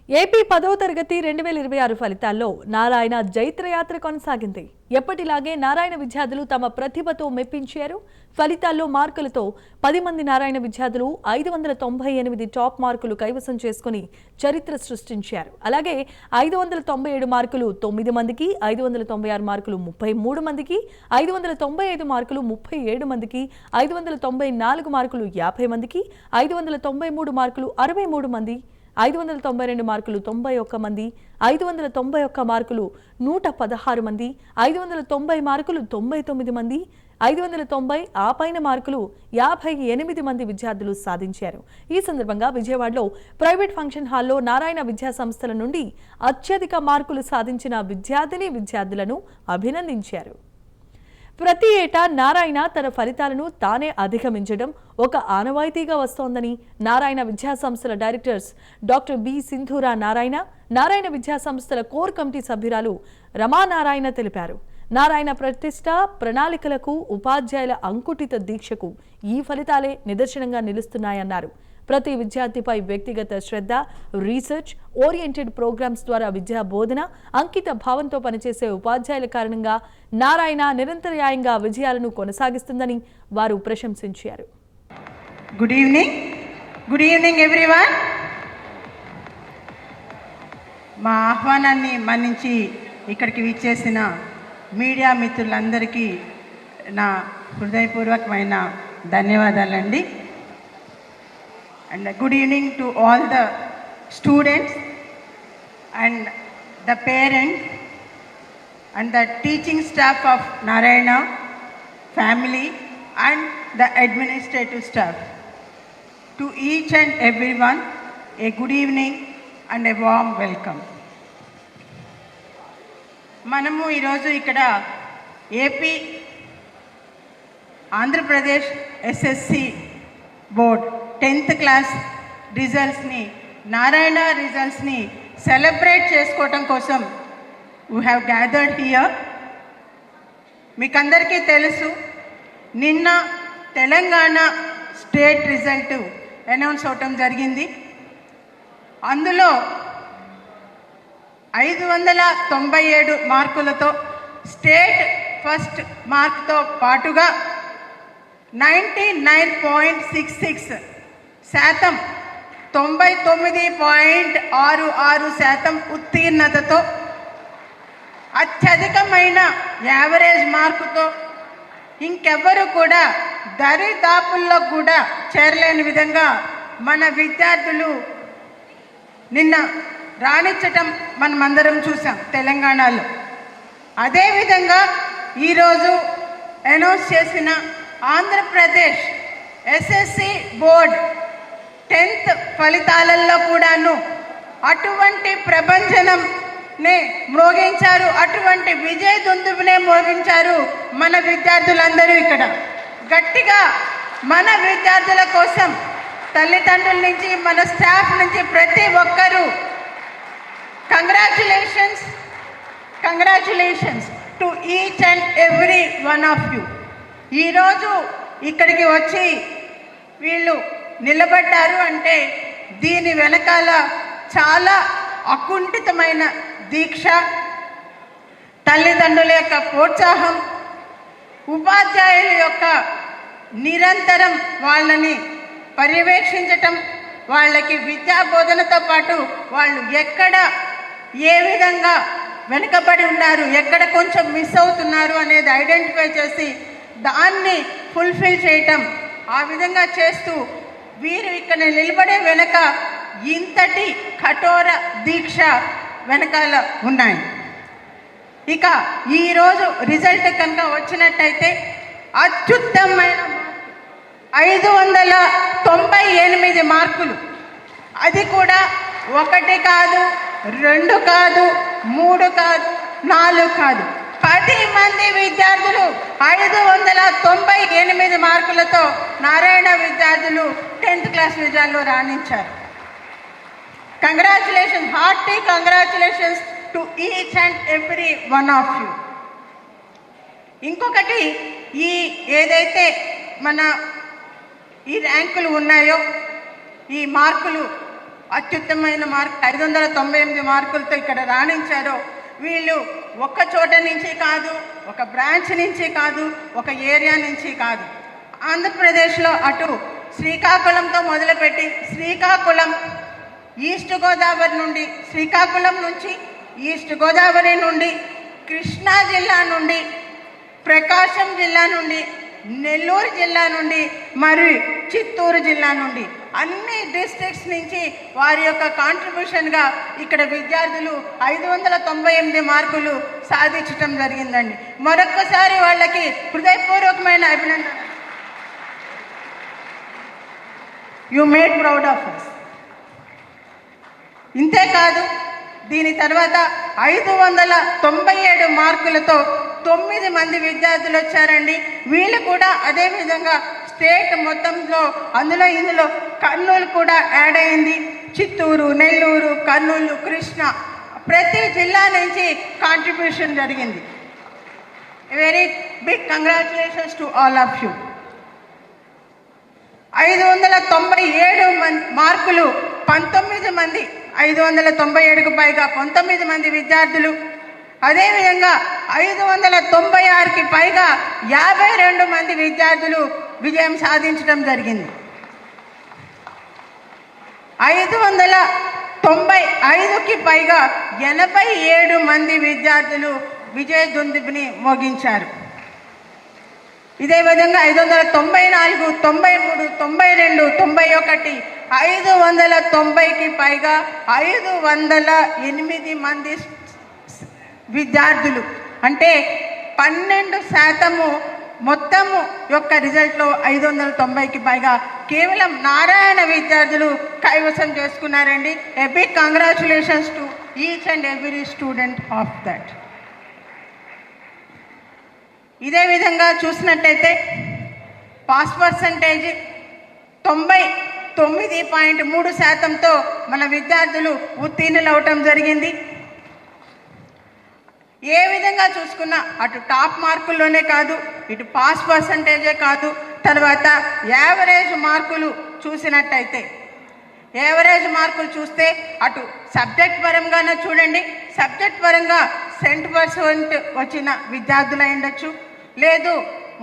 AP 10వ తరగతి 2026 ఫలితాల్లో నారాయణ జైత్రయాత్ర కొనసాగింది. ఎప్పటిలాగే నారాయణ విద్యార్థులు తమ ప్రతిభతో మెప్పించారు. ఫలితాల్లో మార్కులతో 10 మంది నారాయణ విద్యార్థులు 598 టాప్ మార్కులు కైవసం చేసుకుని చరిత్ర సృష్టించారు. అలాగే 597 మార్కులు 9 మందికి, 596 మార్కులు 33 మందికి, 595 మార్కులు 37 మందికి, 594 మార్కులు 50 మందికి, 593 మార్కులు 63 మంది, 592 మార్కులు 91 మంది, 591 మార్కులు 116 మంది, 590 మార్కులు 99 మంది, 590 ఆపైన మార్కులు 58 మంది విద్యార్థులు సాధించారు. ఈ సందర్భంగా విజయవాడలో ప్రైవేట్ ఫంక్షన్ హాల్లో నారాయణ విద్యా సంస్థల నుండి అత్యధిక మార్కులు సాధించిన విద్యార్థులను అభినందించారు. ప్రతి ఏటా నారాయణ తన ఫలితాలను తానే అధిగమించడం ఒక ఆనవాయితీగా వస్తోందని నారాయణ విద్యా సంస్థల directors doctor B Sindhura Narayana విద్యా సంస్థల కోర్ కమిటీ సభ్యురాలు రమానారాయణ తెలిపారు. నారాయణ ప్రతిష్ట, ప్రణాళికలకు, ఉపాధ్యాయుల అంకుటిత దీక్షకు ఈ ఫలితాలే నిదర్శనంగా నిలుస్తున్నాయన్నారు. ప్రతి విద్యార్థిపై వ్యక్తిగత శ్రద్ధ, రీసెర్చ్ ఓరియంటెడ్ ప్రోగ్రామ్స్ ద్వారా విద్యా బోధన, అంకిత భావంతో పనిచేసే ఉపాధ్యాయుల కారణంగా నారాయణ నిరంతరాయంగా విజయాలను కొనసాగిస్తుందని వారు ప్రశంసించారు. Good evening everyone. మా ఆహ్వానాన్ని మన్నించి ఇక్కడికి విచ్చేసిన మీడియా మిత్రులందరికీ నా హృదయపూర్వకమైన ధన్యవాదాలండి. And good evening to all the students and the parents and the teaching staff of Narayana family and the administrative staff. To each and everyone, a good evening and a warm welcome. మనము ఈరోజు ఇక్కడ AP Andhra Pradesh SSC board 10th class రిజల్ట్స్ని, Narayana రిజల్ట్స్ని celebrate చేసుకోవటం కోసం we have gathered here. మీకు అందరికీ తెలుసు, నిన్న Telangana state result announce అవటం జరిగింది. అందులో 597 మార్కులతో స్టేట్ ఫస్ట్ మార్క్తో పాటుగా 99.66% 99.66% ఉత్తీర్ణతతో అత్యధికమైన యావరేజ్ మార్కుతో ఇంకెవ్వరు కూడా దరిదాపుల్లో కూడా చేరలేని విధంగా మన విద్యార్థులు నిన్న రాణించటం మనమందరం చూసాం తెలంగాణలో. అదేవిధంగా ఈరోజు అనౌన్స్ చేసిన ఆంధ్రప్రదేశ్ ఎస్ఎస్సి బోర్డ్ 10th ఫలితాలలో కూడాను అటువంటి ప్రభంజనంనే మ్రోగించారు, అటువంటి విజయ దుందుబునే మోగించారు మన విద్యార్థులందరూ. ఇక్కడ గట్టిగా మన విద్యార్థుల కోసం తల్లిదండ్రుల నుంచి, మన స్టాఫ్ నుంచి ప్రతి ఒక్కరూ congratulations to each and every one of you. ఈరోజు ఇక్కడికి వచ్చి వీళ్ళు నిలబడ్డారు అంటే దీని వెనకాల చాలా అకుంఠితమైన దీక్ష, తల్లిదండ్రుల యొక్క ప్రోత్సాహం, ఉపాధ్యాయుల యొక్క నిరంతరం వాళ్ళని పర్యవేక్షించటం, వాళ్ళకి విద్యా బోధనతో పాటు వాళ్ళు ఎక్కడ ఏ విధంగా వెనుకబడి ఉన్నారు, ఎక్కడ కొంచెం మిస్ అవుతున్నారు అనేది ఐడెంటిఫై చేసి దాన్ని ఫుల్ఫిల్ చేయటం, ఆ విధంగా చేస్తూ వీరు ఇక్కడ నిలబడే వెనక ఇంతటి కఠోర దీక్ష వెనకాల ఉన్నాయి. ఇక ఈరోజు రిజల్ట్ కనుక వచ్చినట్టయితే అత్యుత్తమమైన 598 మార్కులు, అది కూడా 1 కాదు, 2 కాదు, 3 కాదు, 4 కాదు, 10 మంది విద్యార్థులు 598 మార్కులతో నారాయణ విద్యార్థులు 10th క్లాస్ విజయాల్లో రాణించారు. Congratulations, hearty congratulations to each and every one of you. ఇంకొకటి, ఈ ఏదైతే మన ఈ ర్యాంకులు ఉన్నాయో, ఈ మార్కులు అత్యుత్తమైన మార్క్ 598 మార్కులతో ఇక్కడ రాణించారో వీళ్ళు ఒక్క చోట నుంచి కాదు, ఒక బ్రాంచ్ నుంచి కాదు, ఒక ఏరియా నుంచి కాదు. ఆంధ్రప్రదేశ్లో అటు శ్రీకాకుళంతో మొదలుపెట్టి శ్రీకాకుళం ఈస్ట్ గోదావరి నుండి, శ్రీకాకుళం నుంచి ఈస్ట్ గోదావరి నుండి, కృష్ణా జిల్లా నుండి, ప్రకాశం జిల్లా నుండి, నెల్లూరు జిల్లా నుండి మరియు చిత్తూరు జిల్లా నుండి అన్ని డిస్ట్రిక్ట్స్ నుంచి వారి యొక్క కాంట్రిబ్యూషన్గా ఇక్కడ విద్యార్థులు 598 మార్కులు సాధించటం జరిగిందండి. మరొక్కసారి వాళ్ళకి హృదయపూర్వకమైన అభినందన. You made proud of us. ఇంతేకాదు దీని తర్వాత 597 మార్కులతో 9 మంది విద్యార్థులు వచ్చారండి. వీళ్ళు కూడా అదేవిధంగా స్టేట్ మొత్తంలో ఇందులో కర్నూలు కూడా యాడ్ అయింది. చిత్తూరు, నెల్లూరు, కర్నూలు, కృష్ణా ప్రతి జిల్లా నుంచి కాంట్రిబ్యూషన్ జరిగింది. Very big congratulations to all of you. 597 మార్కులు 19 మంది, 597కు పైగా 19 మంది విద్యార్థులు, అదేవిధంగా 596కి పైగా 52 మంది విద్యార్థులు విజయం సాధించడం జరిగింది. 595కి పైగా 87 మంది విద్యార్థులు విజయ దుందుబిని మోగించారు. ఇదే విధంగా 594, 93, 92, 91, 590కి పైగా 508 మంది విద్యార్థులు, అంటే 12% మొత్తము యొక్క రిజల్ట్లో 590కి పైగా కేవలం నారాయణ విద్యార్థులు కైవసం చేసుకున్నారండి. A big congratulations to each and every student of that. ఇదే విధంగా చూసినట్టయితే పాస్ పర్సంటేజ్ 99.3%తో మన విద్యార్థులు ఉత్తీర్ణులవటం జరిగింది. ఏ విధంగా చూసుకున్నా అటు టాప్ మార్కుల్లోనే కాదు, ఇటు పాస్ పర్సంటేజే కాదు, తర్వాత యావరేజ్ మార్కులు చూసినట్టయితే యావరేజ్ మార్కులు చూస్తే అటు సబ్జెక్ట్ పరంగానే చూడండి, సబ్జెక్ట్ పరంగా 100% వచ్చిన విద్యార్థులు అయి ఉండొచ్చు, లేదు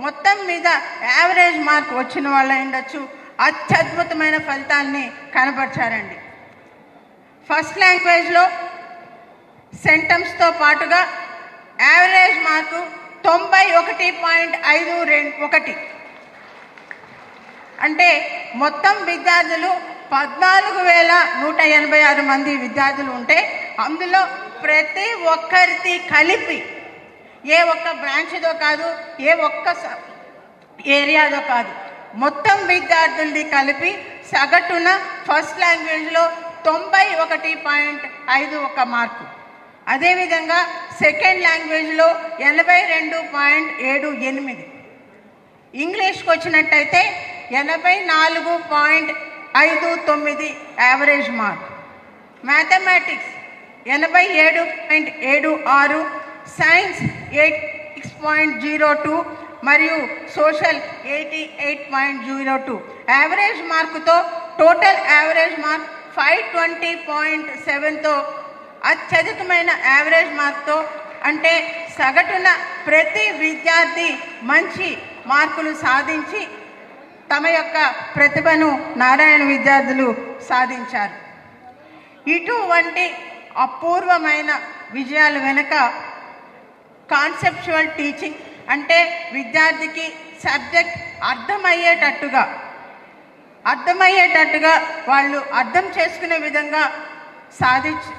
మొత్తం మీద యావరేజ్ మార్క్ వచ్చిన వాళ్ళు అయి ఉండొచ్చు. అత్యద్భుతమైన ఫలితాలని కనపరిచారండి. ఫస్ట్ లాంగ్వేజ్లో సెంటమ్స్తో పాటుగా యావరేజ్ మార్కు 91.521, అంటే మొత్తం విద్యార్థులు 14,186 మంది విద్యార్థులు ఉంటే అందులో ప్రతి ఒక్కరిది కలిపి ఏ ఒక్క బ్రాంచ్దో కాదు, ఏ ఒక్క ఏరియాదో కాదు, మొత్తం విద్యార్థులది కలిపి సగటున ఫస్ట్ లాంగ్వేజ్లో 91.51 మార్కు, అదేవిధంగా సెకండ్ లాంగ్వేజ్లో 82.78, ఇంగ్లీష్కి వచ్చినట్టయితే 84.59 యావరేజ్ మార్క్, మ్యాథమెటిక్స్ 87.76, సైన్స్ 86.02 మరియు సోషల్ 88.02. యావరేజ్ మార్కుతో టోటల్ యావరేజ్ మార్క్ 520.7తో అత్యధికమైన యావరేజ్ మార్క్తో, అంటే సగటున ప్రతి విద్యార్థి మంచి మార్కులు సాధించి తమ యొక్క ప్రతిభను నారాయణ విద్యార్థులు సాధించారు. ఇటువంటి అపూర్వమైన విజయాల వెనుక కాన్సెప్చువల్ టీచింగ్, అంటే విద్యార్థికి సబ్జెక్ట్ అర్థమయ్యేటట్టుగా వాళ్ళు అర్థం చేసుకునే విధంగా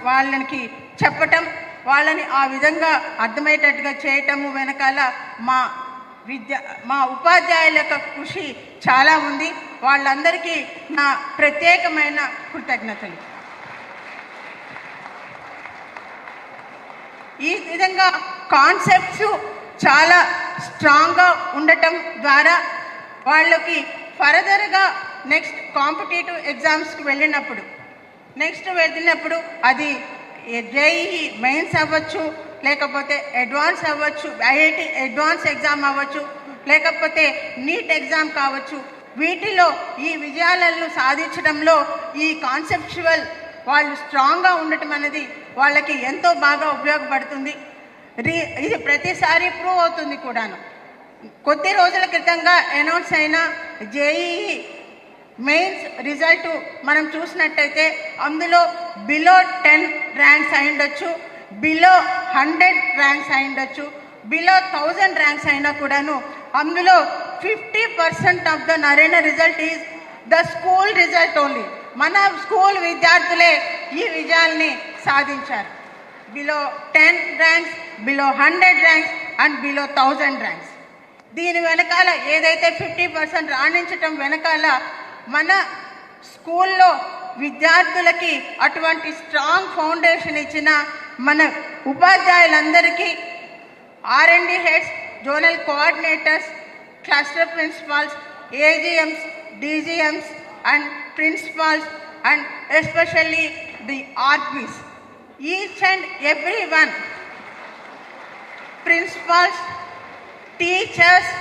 వాళ్ళకి చెప్పటం, వాళ్ళని ఆ విధంగా అర్థమయ్యేటట్టుగా చేయటము వెనకాల మా ఉపాధ్యాయుల యొక్క కృషి చాలా ఉంది. వాళ్ళందరికీ నా ప్రత్యేకమైన కృతజ్ఞతలు. ఈ విధంగా కాన్సెప్ట్స్ చాలా స్ట్రాంగ్గా ఉండటం ద్వారా వాళ్ళకి ఫర్దర్గా నెక్స్ట్ కాంపిటేటివ్ ఎగ్జామ్స్కి వెళ్ళినప్పుడు అది జేఈఈ మెయిన్స్ అవ్వచ్చు, లేకపోతే అడ్వాన్స్ అవ్వచ్చు, ఐఐటి అడ్వాన్స్ ఎగ్జామ్ అవ్వచ్చు, లేకపోతే నీట్ ఎగ్జామ్ కావచ్చు, వీటిలో ఈ విజయాలను సాధించడంలో ఈ కాన్సెప్చువల్ వాళ్ళు స్ట్రాంగ్గా ఉండటం అనేది వాళ్ళకి ఎంతో బాగా ఉపయోగపడుతుంది. ఇది ప్రతిసారి ప్రూవ్ అవుతుంది కూడాను. కొద్ది రోజుల క్రితంగా అనౌన్స్ అయిన జేఈఈ మెయిన్స్ రిజల్ట్ మనం చూసినట్టయితే అందులో బిలో 10 ర్యాంక్స్ అయి ఉండొచ్చు, బిలో 100 ర్యాంక్స్ అయి ఉండొచ్చు, బిలో 1000 ర్యాంక్స్ అయినా కూడాను అందులో 50% of the Narayana result is the school result only. మన స్కూల్ విద్యార్థులే ఈ విజయాల్ని సాధించారు. Below 10 ranks, below 100 ranks and below 1000 ranks. దీని వెనకాల ఏదైతే 50% రాణించటం వెనకాల మన స్కూల్లో విద్యార్థులకి అటువంటి స్ట్రాంగ్ ఫౌండేషన్ ఇచ్చిన మన ఉపాధ్యాయులందరికీ, R&D heads, zonal coordinators, cluster principals, AGMs, DGMs and principals and especially the RPs, each and every one, principals, teachers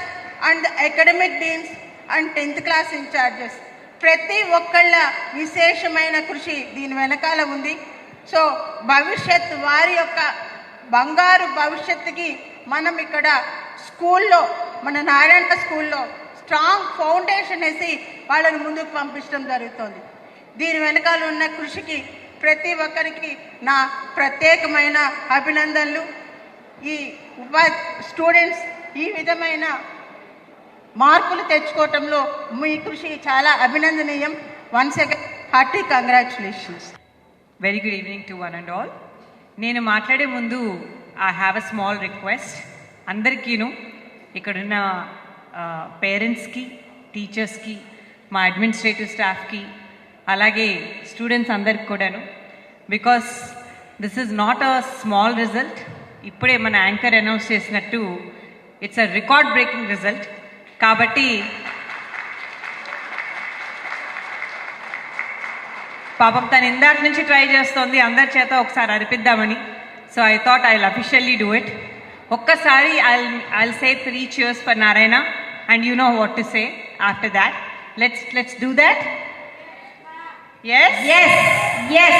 and academic deans and 10th class incharges, ప్రతి ఒక్కళ్ళ విశేషమైన కృషి దీని వెనకాల ఉంది. సో భవిష్యత్ వారి యొక్క బంగారు భవిష్యత్తుకి మనం ఇక్కడ స్కూల్లో, మన నారాయణ స్కూల్లో స్ట్రాంగ్ ఫౌండేషన్ వేసి వాళ్ళని ముందుకు పంపించడం జరుగుతుంది. దీని వెనకాల ఉన్న కృషికి ప్రతి ఒక్కరికి నా ప్రత్యేకమైన అభినందనలు. ఈ స్టూడెంట్స్ ఈ విధమైన మార్కులు తెచ్చుకోవటంలో మీ కృషి చాలా అభినందనీయం. Once again hearty congratulations. Very good evening to one and all. నేను మాట్లాడే ముందు I have a small request. అందరికీను, ఇక్కడున్న పేరెంట్స్కి, టీచర్స్కి, మా అడ్మినిస్ట్రేటివ్ స్టాఫ్కి, అలాగే స్టూడెంట్స్ అందరికి కూడాను, because this is not a small result. ఇప్పుడే మన యాంకర్ అనౌన్స్ చేసినట్టు it's a record breaking result. కాబట్టి పాపం తను ఇందాక నుంచి ట్రై చేస్తోంది అందరి చేత ఒకసారి అరిపిద్దామని. So I thought I will officially do it. ఒక్కసారి I'll say 3 cheers for Narayana and you know what to say after that. Let's do that. Yes? Yes. Yes.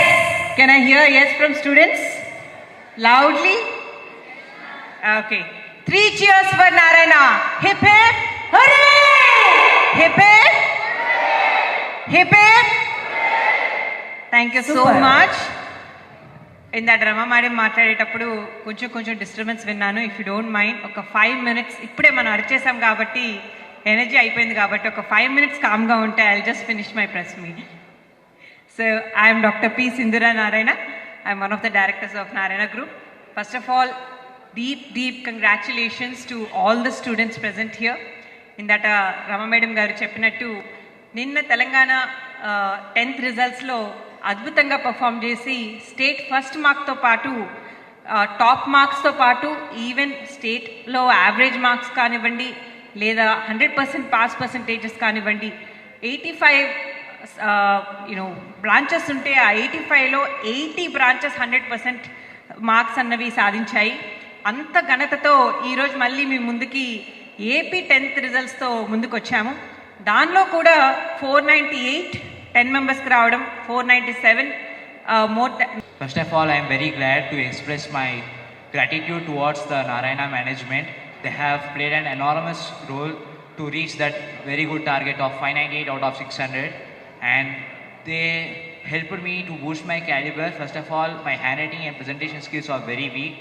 Can I hear yes from students? Loudly? Okay. 3 cheers for Narayana. Hip hip. Hooray! Hip hip. Hip hip. Thank you so much. ఇందాక Rama madam మాట్లాడేటప్పుడు కొంచెం disturbance విన్నాను. If you don't mind ఒక 5 minutes, ఇప్పుడే మనం అరిచేసాం కాబట్టి energy అయిపోయింది కాబట్టి ఒక 5 minutes కామ్గా ఉంటే I will just finish my press meet. So I am Dr. P. Sindhura Narayana. I am one of the directors of Narayana Group. First of all, deep congratulations to all the students present here. In that Rama Madam garu cheppinattu ninna Telangana 10th results lo adbhutanga perform chesi state first mark tho paatu top marks tho paatu even state lo average marks kanivandi leda 100% pass percentages kanivandi 85 branches ఉంటే ఆ 85లో 80 branches 100% marks అన్నవి సాధించాయి. అంత ఘనతతో ఈరోజు మళ్ళీ మీ ముందుకి AP 10th రిజల్ట్స్తో ముందుకు వచ్చాము. దానిలో కూడా 498 10 మెంబర్స్కి రావడం, 497 more. First of all, I am very glad to express my gratitude towards the Narayana management. They have played an enormous role to reach that very good target of 598 out of 600. And they helped me to boost my caliber. First of all, my handwriting and presentation skills are very weak,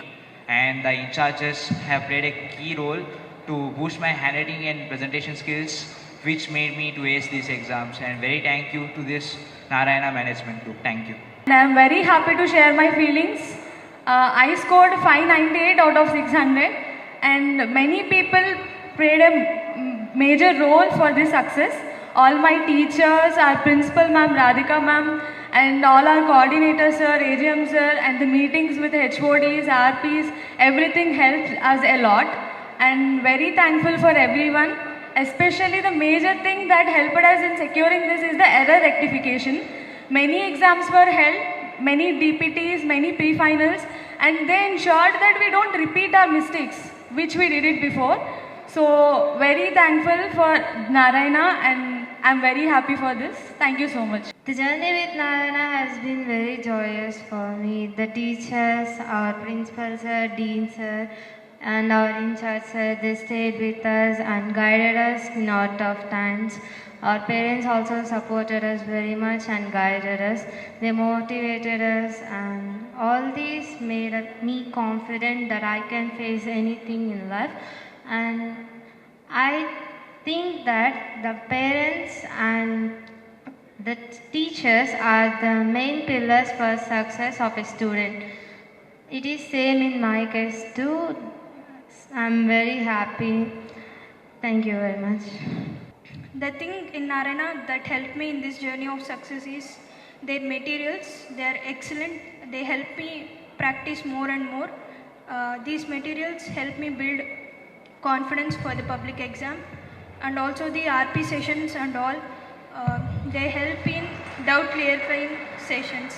and the in-charges have played a key role to boost my handwriting and presentation skills, which made me to ace these exams. And very thank you to this Narayana management group. Thank you. And I am very happy to share my feelings. I scored 598 out of 600, and many people played a major role for this success. All my teachers, our principal ma'am, Radhika ma'am, and all our coordinators sir, AGM sir, and the meetings with HODs, RPs, everything helped us a lot. And very thankful for everyone. Especially the major thing that helped us in securing this is the error rectification. Many exams were held, many DPTs, many pre-finals, and they ensured that we don't repeat our mistakes, which we did it before. So very thankful for Narayana, and I'm very happy for this. Thank you so much. The journey with Narayana has been very joyous for me. The teachers, our principal sir, dean sir, and our in-charge sir, they stayed with us and guided us in our tough times. Our parents also supported us very much and guided us. They motivated us, and all these made me confident that I can face anything in life. And I think that the parents and the teachers are the main pillars for success of a student. It is same in my case too. I'm very happy. Thank you very much. The thing in Narayana that helped me in this journey of success is their materials. They are excellent. They help me practice more and more. These materials help me build confidence for the public exam, and also the RP sessions and all. They help in doubt clarifying sessions.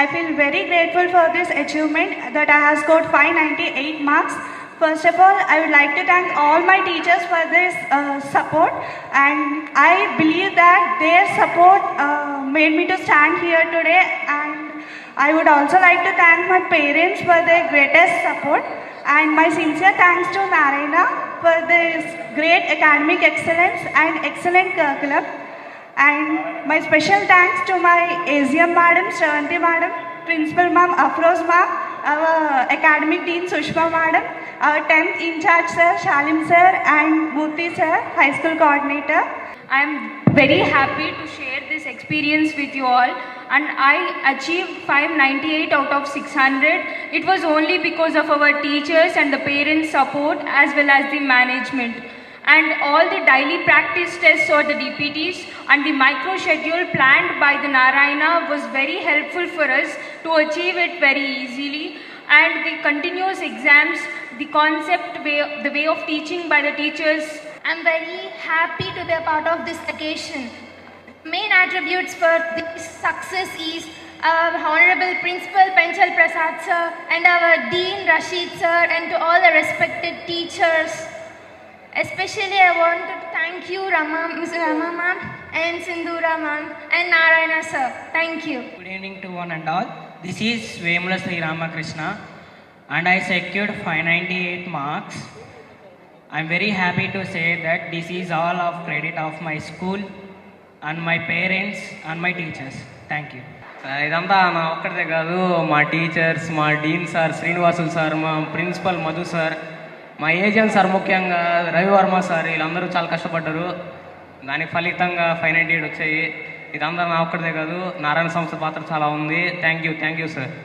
I feel very grateful for this achievement that I have scored 598 marks. First of all, I would like to thank all my teachers for this support, and I believe that their support made me to stand here today. And I would also like to thank my parents for their greatest support, and my sincere thanks to Narayana for this great academic excellence and excellent curriculum. And my special thanks to my ACM madam, Shravanti madam, principal ma'am, Afroz ma'am, our academic dean, Sushma madam, our 10th in-charge sir, Shalim sir, and Murthy sir, high school coordinator. I am very happy to share this experience with you all, and I achieved 598 out of 600. It was only because of our teachers and the parents' support as well as the management. And all the daily practice tests or the DPTs and the micro schedule planned by the Narayana was very helpful for us to achieve it very easily. And the continuous exams, the concept way, the way of teaching by the teachers. I'm very happy to be a part of this occasion. Main attributes for this success is our Honorable Principal Panchal Prasad sir and our Dean Rashid sir, and to all the respected teachers. Especially I want to thank you Ms. Rama ma'am and Sindhura ma'am and Narayana sir. Thank you. Good evening to one and all. This is Vemula Sri Ramakrishna, and I secured 598 marks. I'm very happy to say that this is all of credit of my school and my parents and my teachers. Thank you. ఇదంతా నా ఒక్కడిదే కాదు, మా teachers, మా dean sir Srinivasulu sir, మా principal Madhu sir, మా agent sir, ముఖ్యంగా Ravi Varma sir, వీళ్ళందరూ చాలా కష్టపడ్డారు. దానికి ఫలితంగా 598 వచ్చాయి. ఇదంతా నా ఒక్కడిదే కాదు, నారాయణ సంస్థ పాత్ర చాలా ఉంది. Thank you sir.